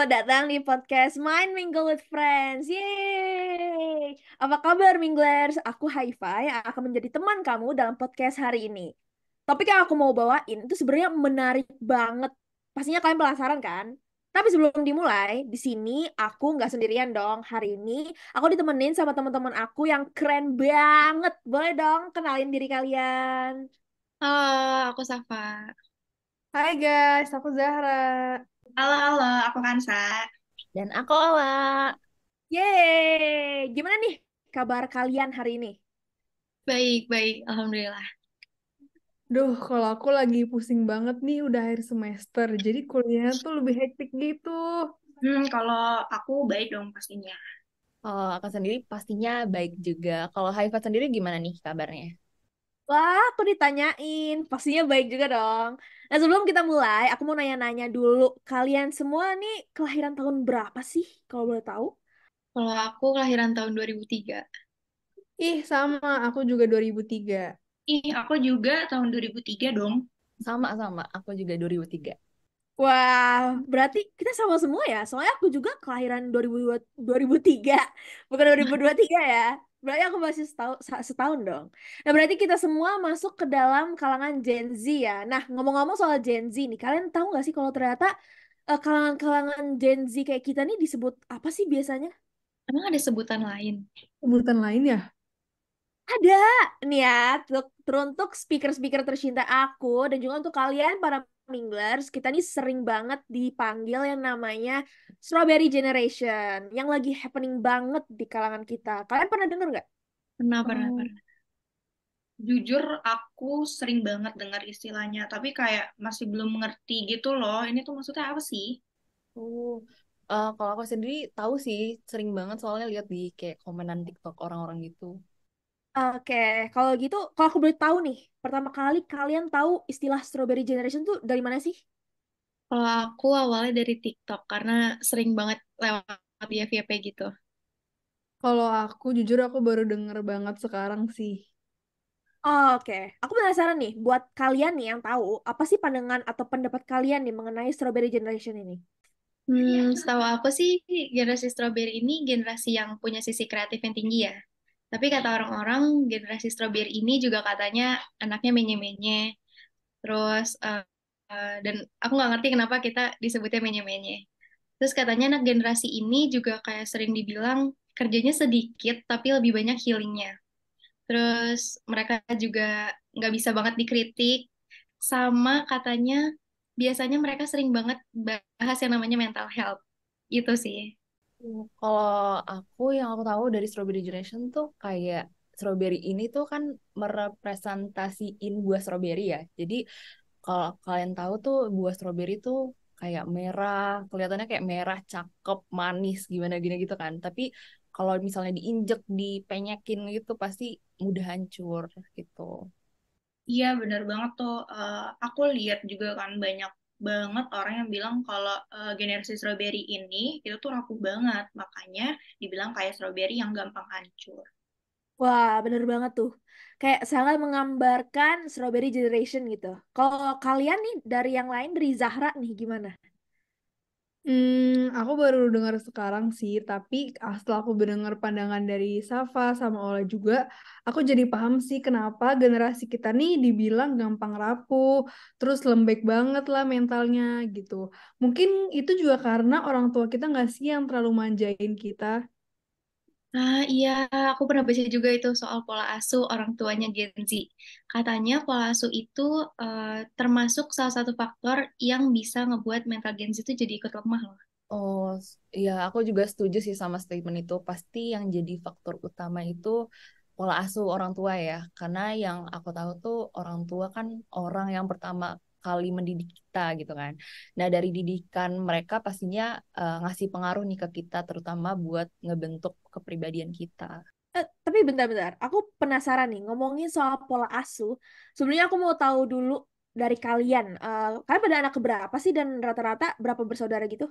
Selamat datang di podcast Mind Mingle with Friends. Yeay! Apa kabar, Minglers? Aku Haifa yang akan menjadi teman kamu dalam podcast hari ini. Topik yang aku mau bawain itu sebenarnya menarik banget. Pastinya kalian penasaran kan? Tapi sebelum dimulai, di sini aku nggak sendirian dong. Hari ini aku ditemenin sama teman-teman aku yang keren banget. Boleh dong kenalin diri kalian. Halo, aku Safa. Hai guys, aku Zahra. Halo, halo, aku Kansa. Dan aku Ola. Yeay! Gimana nih kabar kalian hari ini? Baik, baik, Alhamdulillah. Duh, kalau aku lagi pusing banget nih, udah akhir semester. Jadi kuliah tuh lebih hektik gitu. Kalau aku baik dong pastinya. Kalau aku sendiri pastinya baik juga. Kalau Haifa sendiri gimana nih kabarnya? Wah, aku ditanyain. Pastinya baik juga dong. Nah, sebelum kita mulai, aku mau nanya-nanya dulu. Kalian semua nih kelahiran tahun berapa sih, kalau boleh tahu? Kalau aku kelahiran tahun 2003. Ih, sama. Aku juga 2003. Ih, aku juga tahun 2003 dong. Sama-sama, aku juga 2003. Wah, berarti kita sama semua ya. Soalnya aku juga kelahiran 2003, bukan 2023 ya. Berarti aku masih setahun dong. Nah, berarti kita semua masuk ke dalam kalangan Gen Z ya. Nah, ngomong-ngomong soal Gen Z nih, kalian tahu nggak sih kalau ternyata kalangan-kalangan Gen Z kayak kita nih disebut apa sih biasanya? Emang ada sebutan lain? Sebutan lain ya? Ada nih ya, teruntuk speaker-speaker tercinta aku dan juga untuk kalian para Minglers, kita nih sering banget dipanggil yang namanya Strawberry Generation, yang lagi happening banget di kalangan kita. Kalian pernah denger nggak? Pernah, pernah, Oh, pernah. Jujur, aku sering banget dengar istilahnya, tapi kayak masih belum mengerti gitu loh. Ini tuh maksudnya apa sih? Oh, kalau aku sendiri tahu sih, sering banget soalnya lihat di kayak komenan TikTok orang-orang gitu. Oke, kalau gitu, kalau aku boleh tahu nih, pertama kali kalian tahu istilah Strawberry Generation tuh dari mana sih? Kalau aku awalnya dari TikTok, karena sering banget lewat FYP gitu. kalau aku jujur aku baru denger banget sekarang sih. Oke, aku penasaran nih, buat kalian nih yang tahu, apa sih pandangan atau pendapat kalian nih mengenai Strawberry Generation ini? Setahu aku sih generasi strawberry ini generasi yang punya sisi kreatif yang tinggi ya. Tapi kata orang-orang generasi strawberry ini juga katanya anaknya menye-menye. Terus dan aku nggak ngerti kenapa kita disebutnya menye-menye. Terus katanya anak generasi ini juga kayak sering dibilang kerjanya sedikit tapi lebih banyak healingnya. Terus mereka juga nggak bisa banget dikritik. Sama katanya biasanya mereka sering banget bahas yang namanya mental health. Itu sih. Kalau yang aku tahu dari Strawberry Generation tuh kayak strawberry ini tuh kan merepresentasiin buah strawberry ya. Jadi kalau kalian tahu tuh buah strawberry tuh kayak merah, kelihatannya kayak merah, cakep, manis, gimana gini gitu kan. Tapi kalau misalnya diinjek, dipenyekin gitu pasti mudah hancur gitu. Iya, benar banget tuh. Aku lihat juga kan banyak banget orang yang bilang kalau generasi strawberry ini itu tuh rapuh banget. Makanya dibilang kayak strawberry yang gampang hancur. Wah, bener banget tuh. Kayak sangat menggambarkan Strawberry Generation gitu. Kalau kalian nih dari yang lain, dari Zahra nih gimana? Aku baru dengar sekarang sih, tapi setelah aku mendengar pandangan dari Safa sama Ola juga, aku jadi paham sih kenapa generasi kita nih dibilang gampang rapuh, terus lembek banget lah mentalnya gitu. Mungkin itu juga karena orang tua kita nggak sih yang terlalu manjain kita. Ah iya, aku pernah baca juga itu soal pola asuh orang tuanya Gen Z. Katanya pola asuh itu termasuk salah satu faktor yang bisa ngebuat mental Gen Z itu jadi ikut lemah loh. Oh, ya aku juga setuju sih sama statement itu. Pasti yang jadi faktor utama itu pola asuh orang tua ya. Karena yang aku tahu tuh orang tua kan orang yang pertama kali mendidik kita gitu kan. Nah, dari didikan mereka pastinya ngasih pengaruh nih ke kita, terutama buat ngebentuk kepribadian kita. Tapi bentar-bentar, aku penasaran nih ngomongin soal pola asuh. Sebenarnya aku mau tahu dulu dari kalian. Kalian pada anak keberapa sih dan rata-rata berapa bersaudara gitu?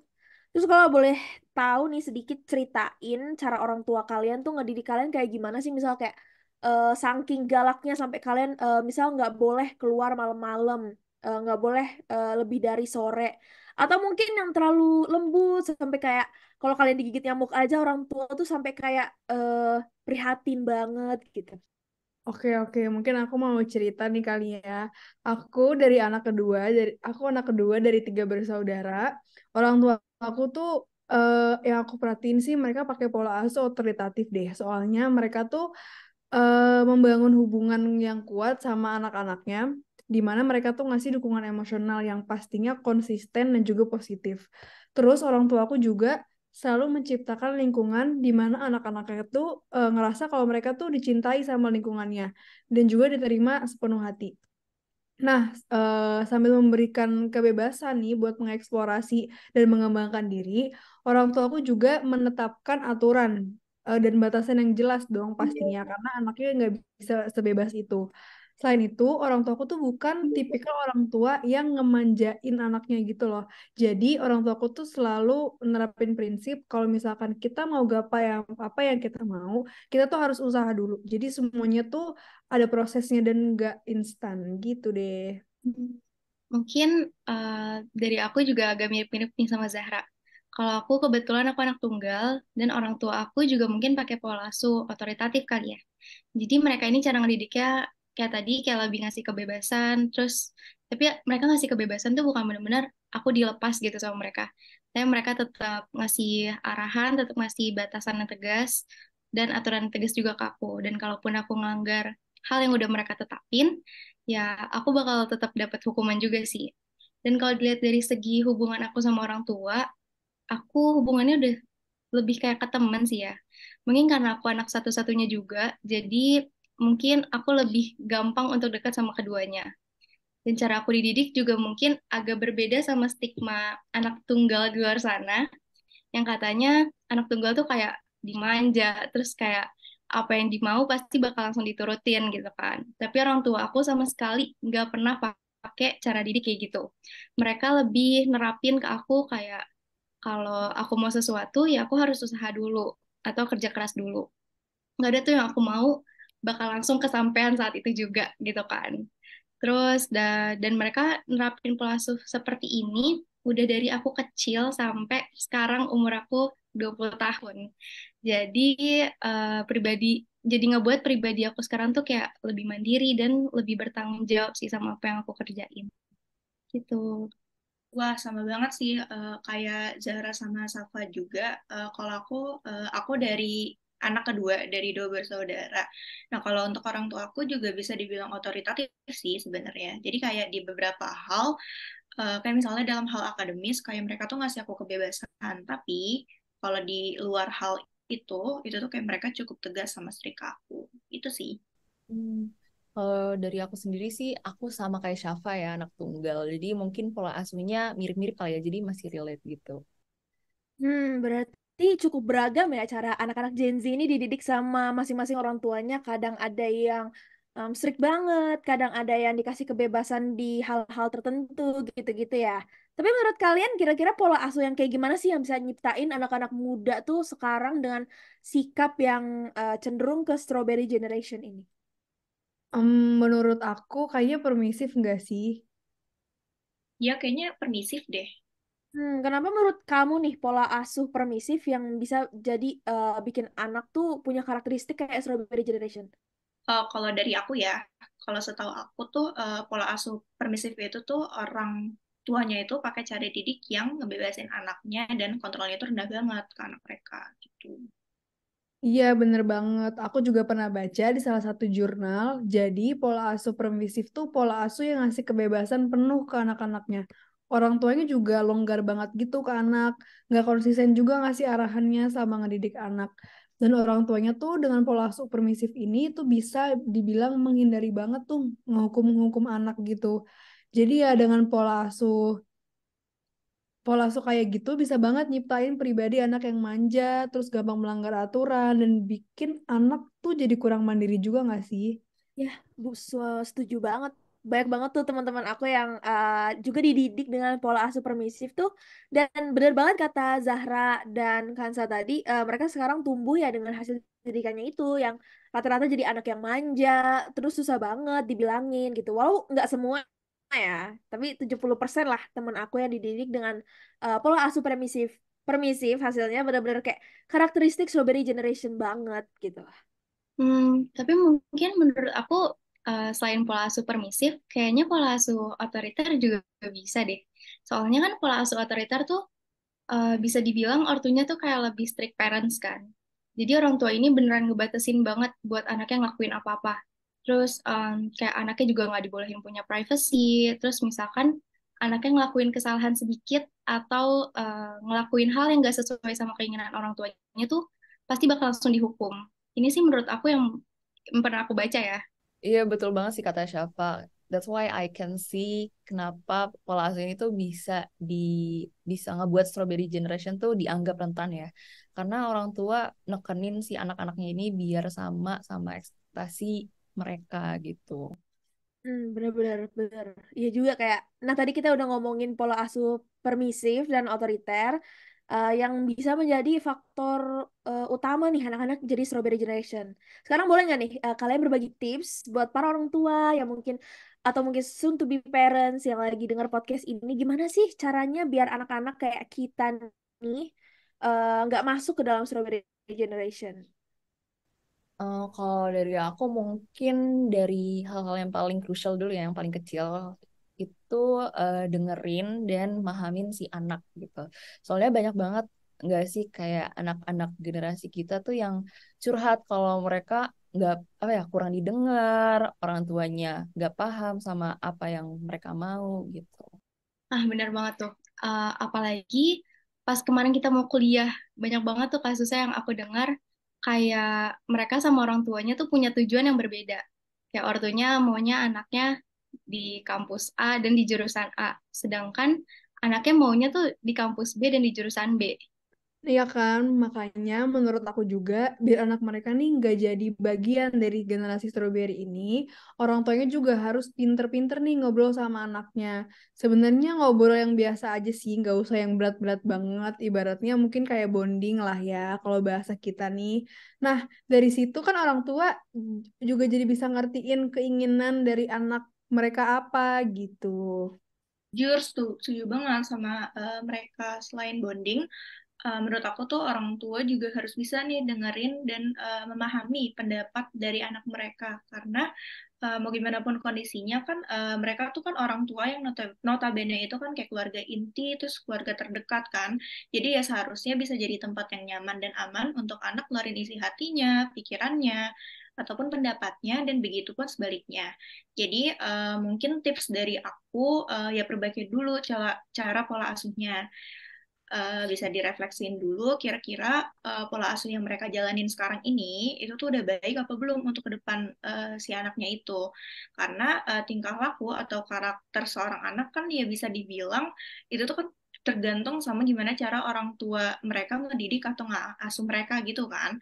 Terus kalau boleh tahu nih sedikit ceritain cara orang tua kalian tuh ngedidik kalian kayak gimana sih? Misal kayak saking galaknya sampai kalian misal nggak boleh keluar malam-malam. nggak boleh lebih dari sore. Atau mungkin yang terlalu lembut sampai kayak kalau kalian digigit nyamuk aja orang tua tuh sampai kayak prihatin banget gitu. Oke, oke, mungkin aku mau cerita nih kali ya. Aku anak kedua dari tiga bersaudara. Orang tua aku tuh yang aku perhatiin sih mereka pakai pola asuh otoritatif deh. Soalnya mereka tuh membangun hubungan yang kuat sama anak-anaknya, di mana mereka tuh ngasih dukungan emosional yang pastinya konsisten dan juga positif. Terus orang tua aku juga selalu menciptakan lingkungan di mana anak-anaknya tuh ngerasa kalau mereka tuh dicintai sama lingkungannya dan juga diterima sepenuh hati. Nah, sambil memberikan kebebasan nih buat mengeksplorasi dan mengembangkan diri, orang tua aku juga menetapkan aturan dan batasan yang jelas dong pastinya, karena anaknya nggak bisa sebebas itu. Selain itu, orang tua aku tuh bukan tipikal orang tua yang ngemanjain anaknya gitu loh. Jadi, orang tua aku tuh selalu nerapin prinsip kalau misalkan kita mau apa yang kita mau, kita tuh harus usaha dulu. Jadi, semuanya tuh ada prosesnya dan nggak instan gitu deh. Mungkin dari aku juga agak mirip-mirip nih sama Zahra. Kalau aku kebetulan aku anak tunggal dan orang tua aku juga mungkin pakai pola asuh otoritatif kali ya. Jadi mereka ini cara ngedidiknya kayak tadi kayak lebih ngasih kebebasan, terus tapi ya, mereka ngasih kebebasan tuh bukan benar-benar aku dilepas gitu sama mereka. Tapi mereka tetap ngasih arahan, tetap ngasih batasan yang tegas dan aturan yang tegas juga ke aku. Dan kalaupun aku ngelanggar hal yang udah mereka tetapin, ya aku bakal tetap dapat hukuman juga sih. Dan kalau dilihat dari segi hubungan aku sama orang tua, aku hubungannya udah lebih kayak ke teman sih ya. Mungkin karena aku anak satu-satunya juga, jadi mungkin aku lebih gampang untuk dekat sama keduanya. Dan cara aku dididik juga mungkin agak berbeda sama stigma anak tunggal di luar sana, yang katanya anak tunggal tuh kayak dimanja, terus kayak apa yang dimau pasti bakal langsung diturutin gitu kan. Tapi orang tua aku sama sekali nggak pernah pakai cara didik kayak gitu. Mereka lebih nerapin ke aku kayak kalau aku mau sesuatu ya aku harus usaha dulu atau kerja keras dulu. Nggak ada tuh yang aku mau bakal langsung kesampaian saat itu juga gitu kan. Terus dan mereka nerapin pola asuh seperti ini udah dari aku kecil sampai sekarang umur aku 20 tahun. Jadi pribadi jadi ngebuat pribadi aku sekarang tuh kayak lebih mandiri dan lebih bertanggung jawab sih sama apa yang aku kerjain. Gitu. Wah, sama banget sih kayak Zahra sama Safa juga. Kalau aku dari anak kedua dari dua bersaudara. Nah, kalau untuk orang tua aku juga bisa dibilang otoritatif sih sebenarnya. Jadi kayak di beberapa hal, kayak misalnya dalam hal akademis, kayak mereka tuh ngasih aku kebebasan. Tapi kalau di luar hal itu tuh kayak mereka cukup tegas sama strict ke aku. Itu sih. Hmm, Kalau dari aku sendiri sih, aku sama kayak Syafa ya, anak tunggal. Jadi mungkin pola asuhnya mirip-mirip kali ya, jadi masih relate gitu. Berarti cukup beragam ya cara anak-anak Gen Z ini dididik sama masing-masing orang tuanya. Kadang ada yang strict banget, kadang ada yang dikasih kebebasan di hal-hal tertentu gitu-gitu ya. Tapi menurut kalian kira-kira pola asuh yang kayak gimana sih yang bisa nyiptain anak-anak muda tuh sekarang dengan sikap yang cenderung ke strawberry generation ini? Menurut aku kayaknya permisif nggak sih? Ya, kayaknya permisif deh. Kenapa menurut kamu nih pola asuh permisif yang bisa jadi bikin anak tuh punya karakteristik kayak strawberry generation? Kalau dari aku ya, kalau setahu aku tuh pola asuh permisif itu tuh orang tuanya itu pakai cara didik yang ngebebasin anaknya dan kontrolnya itu rendah banget ke anak mereka gitu. Iya, bener banget. Aku juga pernah baca di salah satu jurnal. Jadi, pola asuh permisif tuh pola asuh yang ngasih kebebasan penuh ke anak-anaknya. Orang tuanya juga longgar banget gitu ke anak. Nggak konsisten juga ngasih arahannya sama ngedidik anak. Dan orang tuanya tuh dengan pola asuh permisif ini tuh bisa dibilang menghindari banget tuh menghukum anak gitu. Jadi ya dengan pola asuh kayak gitu bisa banget nyiptain pribadi anak yang manja, terus gampang melanggar aturan, dan bikin anak tuh jadi kurang mandiri juga nggak sih? Ya, setuju banget. Banyak banget tuh teman-teman aku yang juga dididik dengan pola asuh permisif tuh. Dan bener banget kata Zahra dan Kansa tadi, mereka sekarang tumbuh ya dengan hasil didikannya itu yang rata-rata jadi anak yang manja, terus susah banget dibilangin gitu. Walau nggak semua ya, tapi 70% lah temen aku yang dididik dengan pola asuh permisif. Permisif hasilnya benar-benar kayak karakteristik strawberry generation banget gitu. Tapi mungkin menurut aku selain pola asuh permisif, kayaknya pola asuh otoriter juga bisa deh. Soalnya kan pola asuh otoriter tuh bisa dibilang ortunya tuh kayak lebih strict parents kan. Jadi orang tua ini beneran ngebatasin banget buat anaknya ngelakuin apa-apa. Terus kayak anaknya juga nggak dibolehin punya privacy. Terus misalkan anaknya ngelakuin kesalahan sedikit atau ngelakuin hal yang nggak sesuai sama keinginan orang tuanya tuh pasti bakal langsung dihukum. Ini sih menurut aku yang pernah aku baca ya. Iya betul banget sih kata Syafa. That's why I can see kenapa pola asuh ini tuh di bisa ngebuat strawberry generation tuh dianggap rentan ya. Karena orang tua nekenin si anak-anaknya ini biar sama sama ekspektasi mereka gitu. Bener-bener bener. Iya juga kayak, nah tadi kita udah ngomongin pola asuh permisif dan otoriter yang bisa menjadi faktor utama nih anak-anak jadi strawberry generation. Sekarang boleh nggak nih kalian berbagi tips buat para orang tua yang mungkin atau mungkin soon to be parents yang lagi dengar podcast ini, gimana sih caranya biar anak-anak kayak kita nih nggak masuk ke dalam strawberry generation? Kalau dari aku mungkin dari hal-hal yang paling krusial dulu ya, yang paling kecil itu dengerin dan mahamin si anak gitu. Soalnya banyak banget nggak sih kayak anak-anak generasi kita tuh yang curhat kalau mereka nggak apa ya kurang didengar, orang tuanya nggak paham sama apa yang mereka mau gitu. Ah, benar banget tuh. Apalagi pas kemarin kita mau kuliah, banyak banget tuh kasusnya yang aku dengar, kayak mereka sama orang tuanya tuh punya tujuan yang berbeda. Kayak ortunya maunya anaknya di kampus A dan di jurusan A, sedangkan anaknya maunya tuh di kampus B dan di jurusan B. Iya kan, makanya menurut aku juga biar anak mereka nih nggak jadi bagian dari generasi strawberry ini, orang tuanya juga harus pinter-pinter nih ngobrol sama anaknya. Sebenarnya ngobrol yang biasa aja sih, nggak usah yang berat-berat banget. Ibaratnya mungkin kayak bonding lah ya, kalau bahasa kita nih. Nah, dari situ kan orang tua juga jadi bisa ngertiin keinginan dari anak mereka apa gitu. Jujur setuju banget sama mereka. Selain bonding, menurut aku tuh orang tua juga harus bisa nih dengerin dan memahami pendapat dari anak mereka, karena mau gimana pun kondisinya kan mereka tuh kan orang tua yang notabene itu kan kayak keluarga inti, terus keluarga terdekat kan. Jadi ya seharusnya bisa jadi tempat yang nyaman dan aman untuk anak keluarin isi hatinya, pikirannya, ataupun pendapatnya, dan begitu pun sebaliknya. Jadi mungkin tips dari aku ya perbaiki dulu cara pola asuhnya. Bisa direfleksiin dulu kira-kira pola asuh yang mereka jalanin sekarang ini itu tuh udah baik apa belum untuk ke depan si anaknya itu, karena tingkah laku atau karakter seorang anak kan ya bisa dibilang itu tuh kan tergantung sama gimana cara orang tua mereka mendidik atau nggak asuh mereka gitu kan.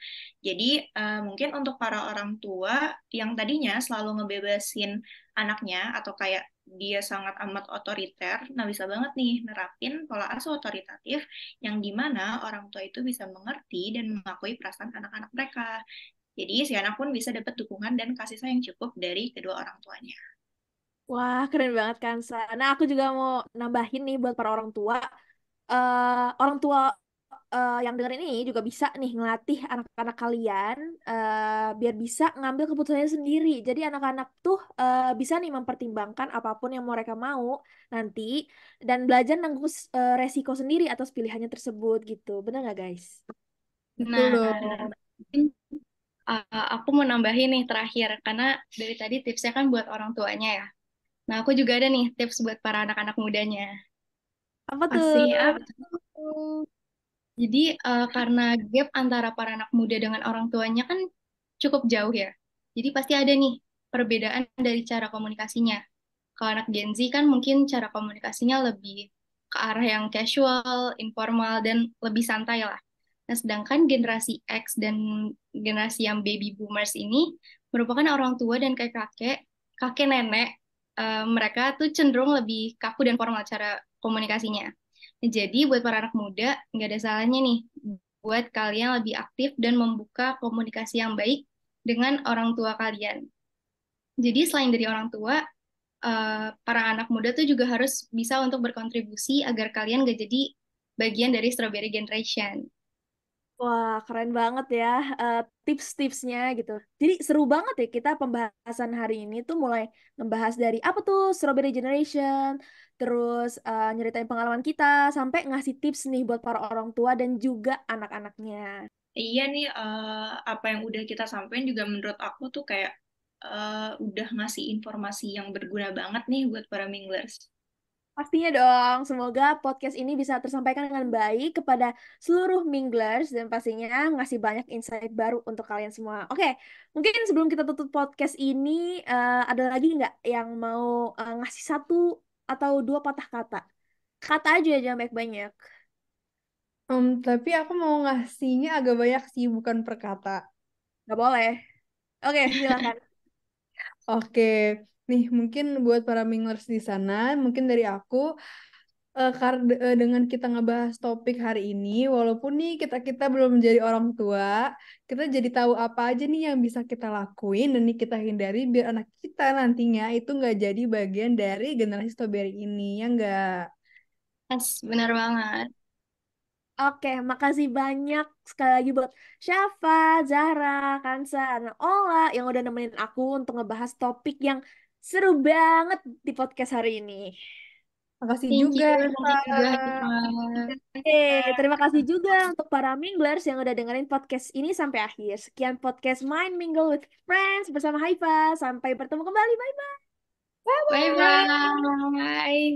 Jadi mungkin untuk para orang tua yang tadinya selalu ngebebasin anaknya atau kayak dia sangat amat otoriter, nah bisa banget nih nerapin pola asuh otoritatif yang dimana orang tua itu bisa mengerti dan mengakui perasaan anak-anak mereka. Jadi si anak pun bisa dapat dukungan dan kasih sayang cukup dari kedua orang tuanya. Wah, keren banget kan, Sa. Nah, aku juga mau nambahin nih buat para orang tua. Orang tua yang dengerin ini juga bisa nih ngelatih anak-anak kalian biar bisa ngambil keputusannya sendiri. Jadi anak-anak tuh bisa nih mempertimbangkan apapun yang mereka mau nanti dan belajar nanggung resiko sendiri atas pilihannya tersebut gitu. Benar nggak, guys? Betul Nah, dong. mungkin aku mau nambahin nih terakhir, karena dari tadi tipsnya kan buat orang tuanya ya. Nah, aku juga ada nih tips buat para anak-anak mudanya. Apa tuh? Asik. Ini apa? Jadi, karena gap antara para anak muda dengan orang tuanya kan cukup jauh ya. Jadi pasti ada nih perbedaan dari cara komunikasinya. Kalau anak Gen Z kan mungkin cara komunikasinya lebih ke arah yang casual, informal, dan lebih santai lah. Nah, sedangkan generasi X dan generasi yang baby boomers ini merupakan orang tua dan kayak kakek nenek, mereka tuh cenderung lebih kaku dan formal cara komunikasinya. Nah, jadi buat para anak muda, nggak ada salahnya nih buat kalian lebih aktif dan membuka komunikasi yang baik dengan orang tua kalian. Jadi selain dari orang tua, para anak muda tuh juga harus bisa untuk berkontribusi agar kalian gak jadi bagian dari Strawberry Generation. Wah, keren banget ya tips-tipsnya gitu. Jadi seru banget ya kita pembahasan hari ini tuh mulai ngebahas dari apa tuh Strawberry Generation, terus nyeritain pengalaman kita, sampai ngasih tips nih buat para orang tua dan juga anak-anaknya. Iya nih, apa yang udah kita sampaikan juga menurut aku tuh kayak udah ngasih informasi yang berguna banget nih buat para Minglers. Pastinya dong, semoga podcast ini bisa tersampaikan dengan baik kepada seluruh Minglers dan pastinya ngasih banyak insight baru untuk kalian semua. Oke, mungkin sebelum kita tutup podcast ini, ada lagi nggak yang mau ngasih satu atau dua patah kata? Kata aja jangan banyak-banyak. Tapi aku mau ngasihnya agak banyak sih, bukan per kata. Nggak boleh. Oke, silakan. Oke, nih mungkin buat para Minglers di sana, mungkin dari aku, dengan kita ngebahas topik hari ini, walaupun nih kita belum menjadi orang tua, kita jadi tahu apa aja nih yang bisa kita lakuin dan nih kita hindari biar anak kita nantinya itu nggak jadi bagian dari generasi strawberry ini, ya nggak? Yes, benar banget. Oke, makasih banyak sekali lagi buat Syafa, Zahra, Kansa, dan Ola yang udah nemenin aku untuk ngebahas topik yang seru banget di podcast hari ini. Makasih Thank juga, you, Eva. thank you juga, Haifa. Terima kasih juga untuk para Minglers yang udah dengerin podcast ini sampai akhir. Sekian podcast Mind Mingle with Friends bersama Haifa. Sampai bertemu kembali. Bye-bye. Bye-bye.